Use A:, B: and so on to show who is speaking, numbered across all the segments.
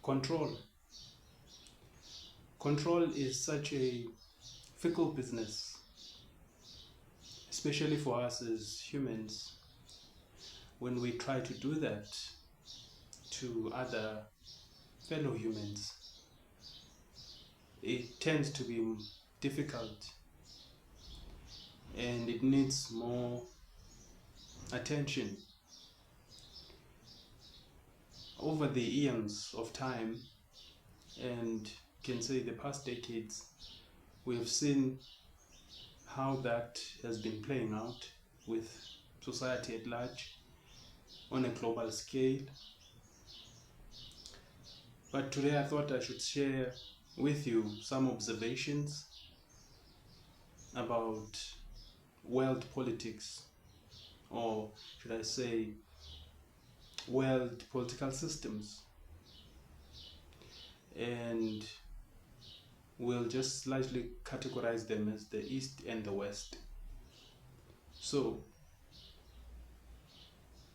A: Control. Control is such a fickle business, especially for us as humans. When we try to do that to other fellow humans, it tends to be difficult and it needs more attention. Over the eons of time, and can say the past decades, we have seen how that has been playing out with society at large on a global scale. But today I thought I should share with you some observations about world politics, or should I say world political systems, and we'll just slightly categorize them as the East and the West. So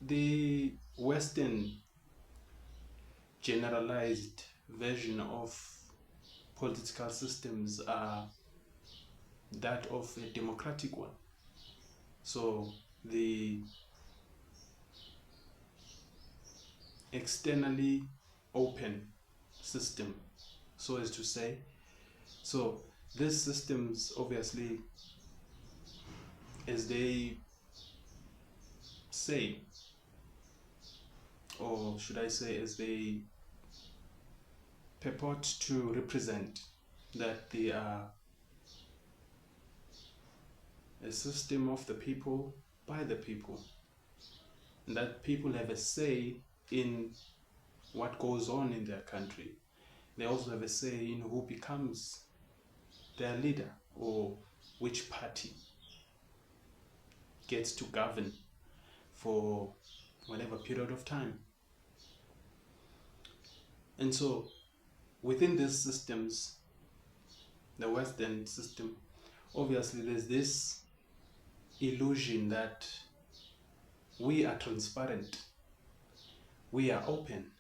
A: the Western generalized version of political systems are that of a democratic one. So the externally open system, so as to say. So these systems, obviously, as they say, or should I say, as they purport to represent, that they are a system of the people, by the people, and that people have a say in what goes on in their country. They also have a say in who becomes their leader, or which party gets to govern for whatever period of time. And so within these systems, the Western system, obviously there's this illusion that we are transparent, we are open,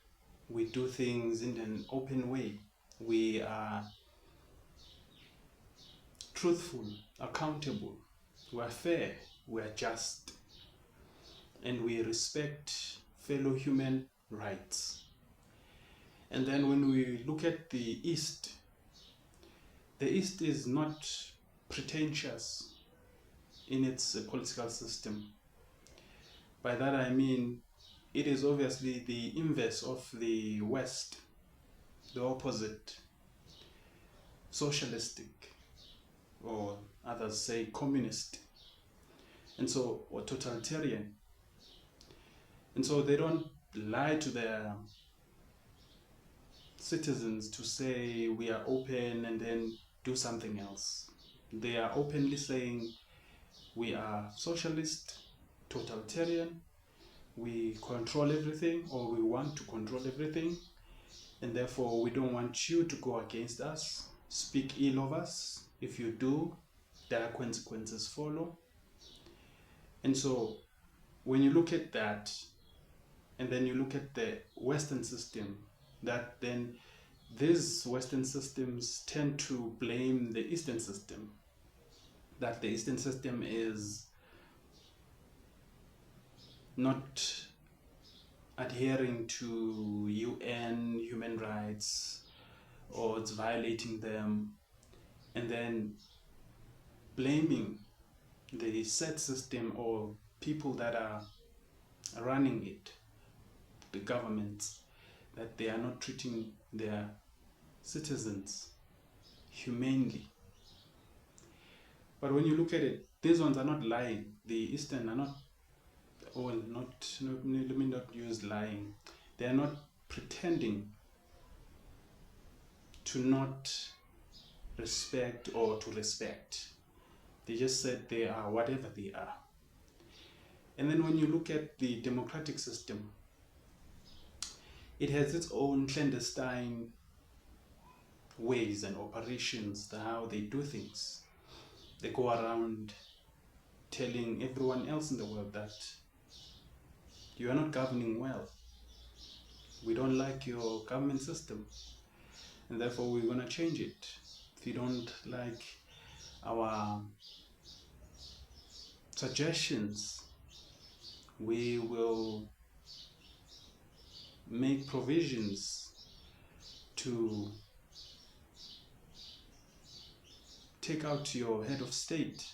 A: we do things in an open way, we are truthful, accountable, we are fair, we are just, and we respect fellow human rights. And then when we look at the East is not pretentious in its political system. By that I mean it is obviously the inverse of the West, the opposite, socialistic, or others say communist, and so, or totalitarian. And so they don't lie to their citizens to say we are open and then do something else. They are openly saying we are socialist, totalitarian, we control everything, or we want to control everything, and therefore we don't want you to go against us, speak ill of us. If you do, there are consequences follow. And so when you look at that, and then you look at the Western system, that then these Western systems tend to blame the Eastern system, that the Eastern system is not adhering to UN human rights, or it's violating them, and then blaming the said system or people that are running it, the governments, that they are not treating their citizens humanely. But when you look at it, these ones are not lying. The Eastern are not, well, let me not use lying. They are not pretending to not respect or to respect. They just said they are whatever they are. And then when you look at the democratic system, it has its own clandestine ways and operations, how they do things. They go around telling everyone else in the world that you are not governing well. we don't like your government system, and therefore we're going to change it. If you don't like our suggestions, we will make provisions to take out your head of state,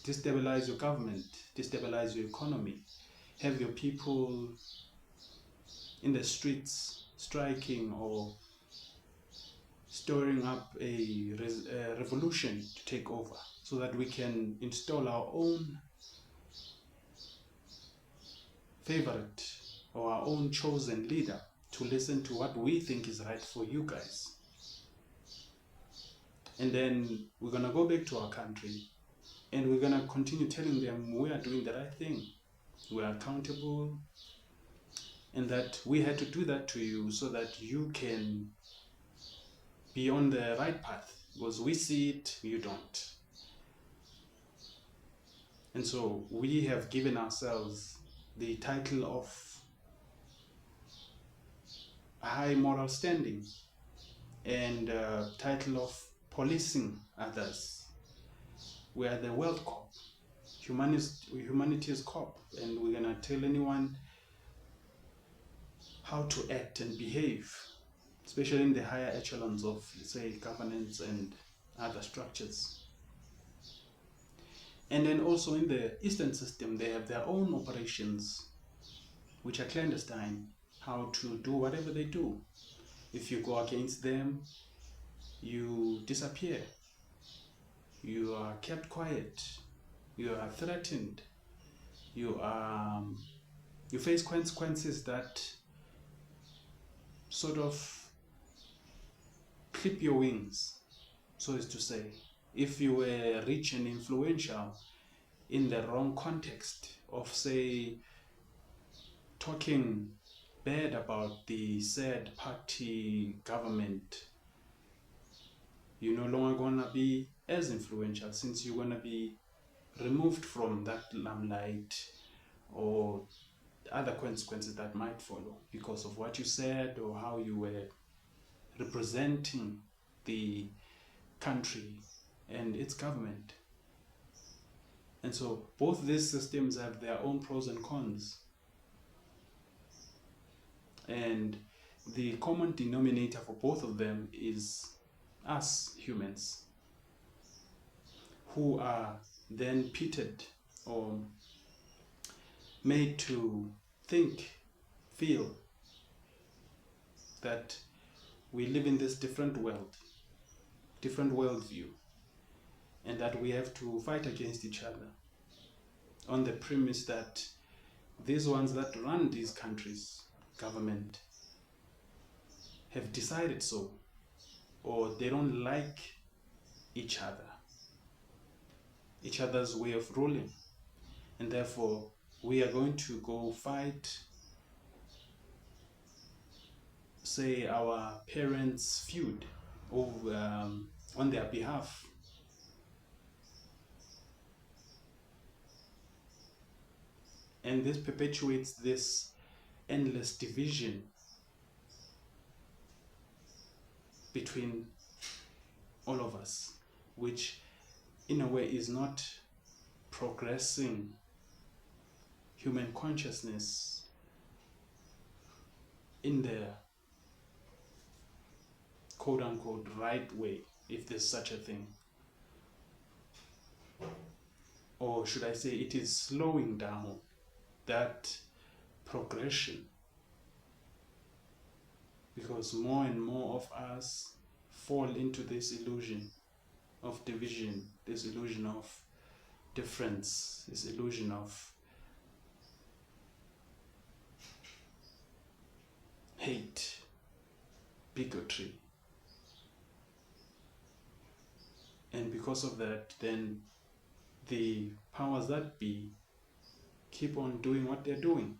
A: destabilize your government, destabilize your economy, have your people in the streets striking or stirring up a revolution to take over, so that we can install our own favorite or our own chosen leader to listen to what we think is right for you guys. And then we're going to go back to our country and we're going to continue telling them we are doing the right thing, we are accountable, and that we had to do that to you so that you can be on the right path, because we see it, you don't. And so we have given ourselves the title of high moral standing and title of policing others. We are the World Corp, humanity's corp, and we're gonna tell anyone how to act and behave, especially in the higher echelons of, say, governance and other structures. And then also in the Eastern system, they have their own operations, which are clandestine, how to do whatever they do. If you go against them, you disappear, you are kept quiet, you are threatened, you face consequences that sort of clip your wings, so as to say. If you were rich and influential in the wrong context of, say, talking bad about the said party government, you're no longer gonna be as influential, since you're gonna be removed from that limelight or other consequences that might follow because of what you said or how you were representing the country and its government. And so both these systems have their own pros and cons. And the common denominator for both of them is us humans, who are then pitted or made to think, feel that we live in this different world, different worldview, and that we have to fight against each other on the premise that these ones that run these countries, government, have decided so, or they don't like each other's way of ruling, and therefore we are going to go fight, say, our parents' feud over, on their behalf. And this perpetuates this endless division between all of us, which in a way is not progressing human consciousness in the quote-unquote right way, if there's such a thing. Or should I say, it is slowing down that progression, because more and more of us fall into this illusion of division, this illusion of difference, this illusion of hate, bigotry. And because of that, then the powers that be keep on doing what they're doing.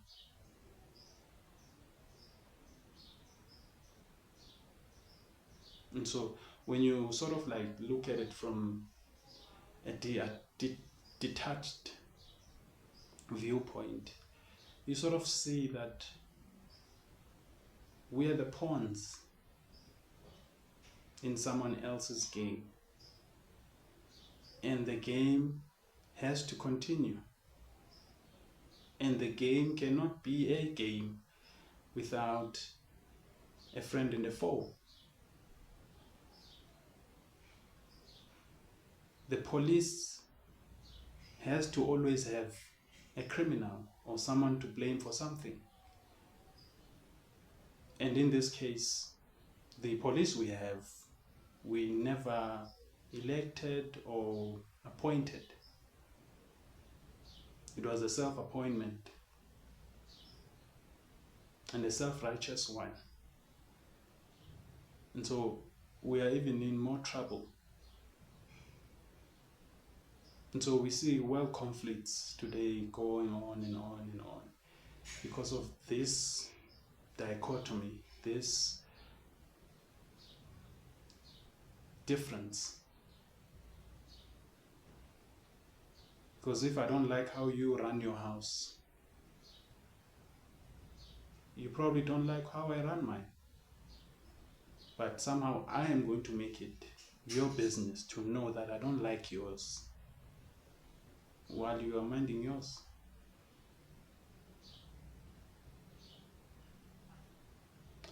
A: And so when you sort of like look at it from a detached viewpoint, you sort of see that We are the pawns in someone else's game, and the game has to continue, and the game cannot be a game without a friend and a foe. The police has to always have a criminal or someone to blame for something. And in this case, the police we never elected or appointed. It was a self-appointment, and a self-righteous one. And so we are even in more trouble. And so we see world conflicts today going on and on and on because of this dichotomy, this difference. Because if I don't like how you run your house, you probably don't like how I run mine. But somehow I am going to make it your business to know that I don't like yours while you are minding yours.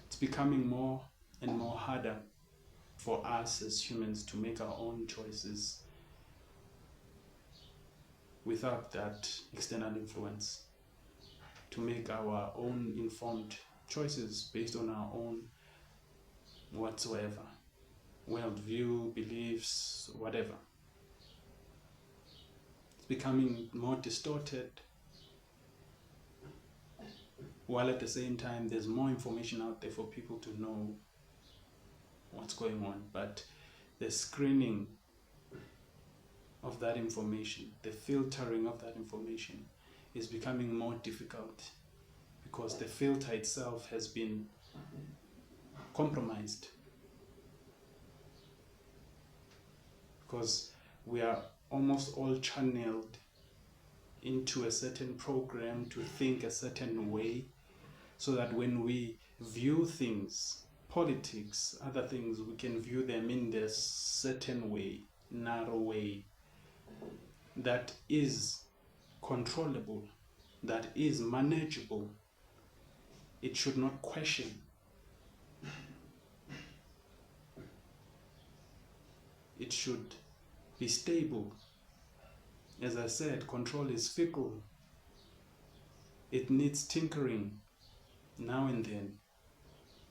A: It's becoming more and more harder for us as humans to make our own choices without that external influence, to make our own informed choices based on our own whatsoever, worldview, beliefs, whatever. It's becoming more distorted, while at the same time there's more information out there for people to know what's going on. But the screening of that information, the filtering of that information is becoming more difficult because the filter itself has been compromised. Because we are almost all channeled into a certain program to think a certain way, so that when we view things, politics, other things, we can view them in this certain way, narrow way, that is controllable, that is manageable. It should not question. It should be stable. As I said, control is fickle. It needs tinkering now and then,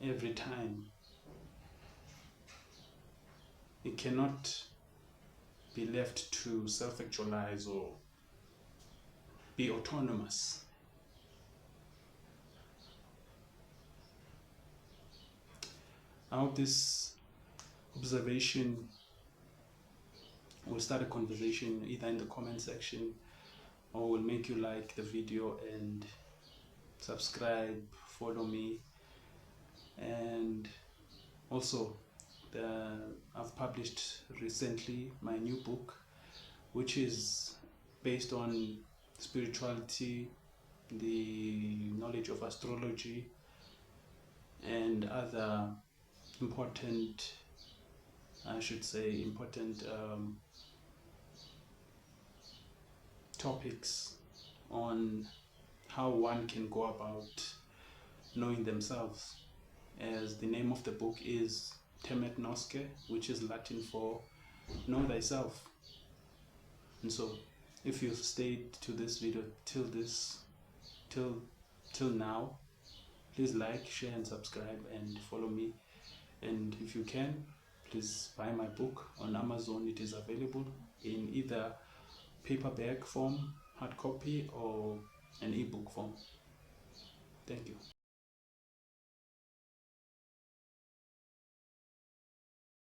A: every time. It cannot be left to self-actualize or be autonomous. I hope this observation will start a conversation either in the comment section, or will make you like the video and subscribe, follow me. And also, I've published recently my new book, which is based on spirituality, the knowledge of astrology, and other important, topics on how one can go about knowing themselves. As the name of the book is Temet Nosce, which is Latin for know thyself. And so if you've stayed to this video till now, please like, share and subscribe and follow me. And if you can, please buy my book on Amazon. It is available in either paperback form, hard copy, or an ebook form. Thank you.